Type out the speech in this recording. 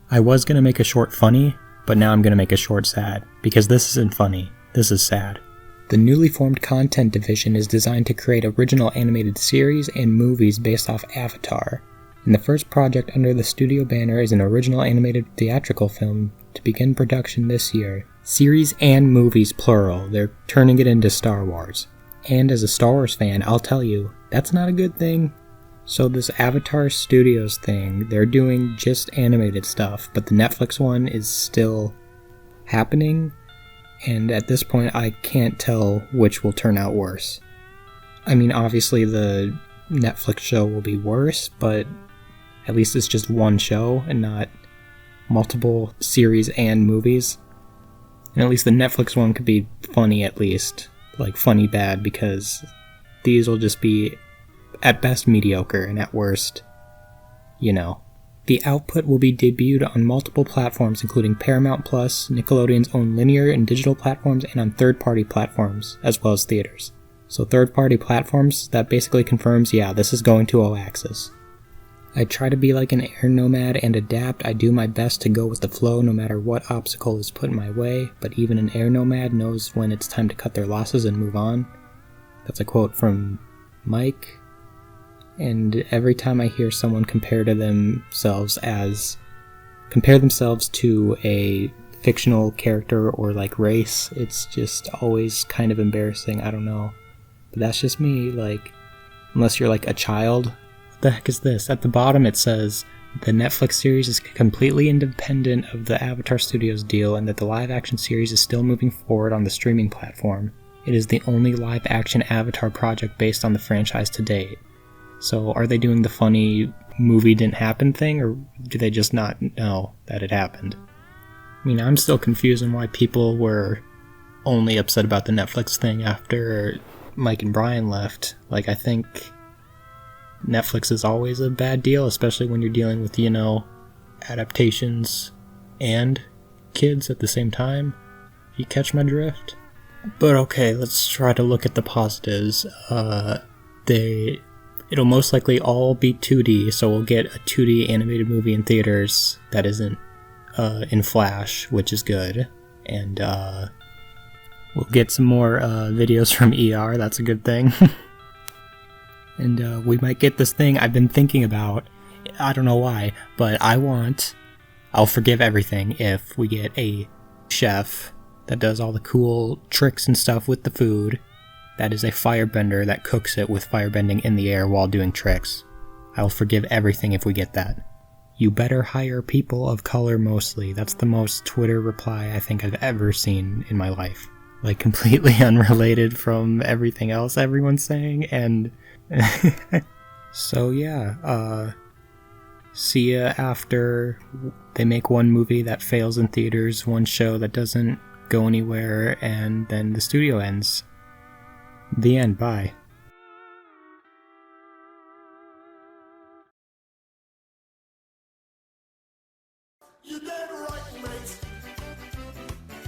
I was gonna make a short funny, but now I'm gonna make a short sad, because this isn't funny, this is sad. The newly formed content division is designed to create original animated series and movies based off Avatar, and the first project under the studio banner is an original animated theatrical film to begin production this year. Series and movies plural, they're turning it into Star Wars. And as a Star Wars fan, I'll tell you, that's not a good thing. So this Avatar Studios thing, they're doing just animated stuff, but the Netflix one is still happening, and at this point I can't tell which will turn out worse. I mean, obviously the Netflix show will be worse, but at least it's just one show and not multiple series and movies. And at least the Netflix one could be funny, at least. Like funny bad, because these will just be at best mediocre and at worst, you know. The output will be debuted on multiple platforms including Paramount+, Nickelodeon's own linear and digital platforms, and on third-party platforms, as well as theaters. So third-party platforms, that basically confirms, yeah, this is going to All-Access. I try to be like an air nomad and adapt. I do my best to go with the flow no matter what obstacle is put in my way, but even an air nomad knows when it's time to cut their losses and move on. That's a quote from Mike. And every time I hear someone compare themselves to a fictional character or like race, it's just always kind of embarrassing. I don't know. But that's just me, like, unless you're like a child. What the heck is this? At the bottom it says, the Netflix series is completely independent of the Avatar Studios deal and that the live-action series is still moving forward on the streaming platform. It is the only live-action Avatar project based on the franchise to date. So are they doing the funny movie didn't happen thing, or do they just not know that it happened? I mean, I'm still confused on why people were only upset about the Netflix thing after Mike and Brian left. Like, I think Netflix is always a bad deal, especially when you're dealing with, you know, adaptations and kids at the same time. If you catch my drift. But okay, let's try to look at the positives. It'll most likely all be 2D, so we'll get a 2D animated movie in theaters that isn't in Flash, which is good. And we'll get some more videos from ER, that's a good thing. And we might get this thing I've been thinking about, I don't know why, but I'll forgive everything if we get a chef that does all the cool tricks and stuff with the food. That is a firebender that cooks it with firebending in the air while doing tricks. I'll forgive everything if we get that. You better hire people of color mostly. That's the most Twitter reply I think I've ever seen in my life. Like, completely unrelated from everything else everyone's saying, and so yeah, see ya after they make one movie that fails in theaters, one show that doesn't go anywhere, and then the studio ends. The end. Bye. You dead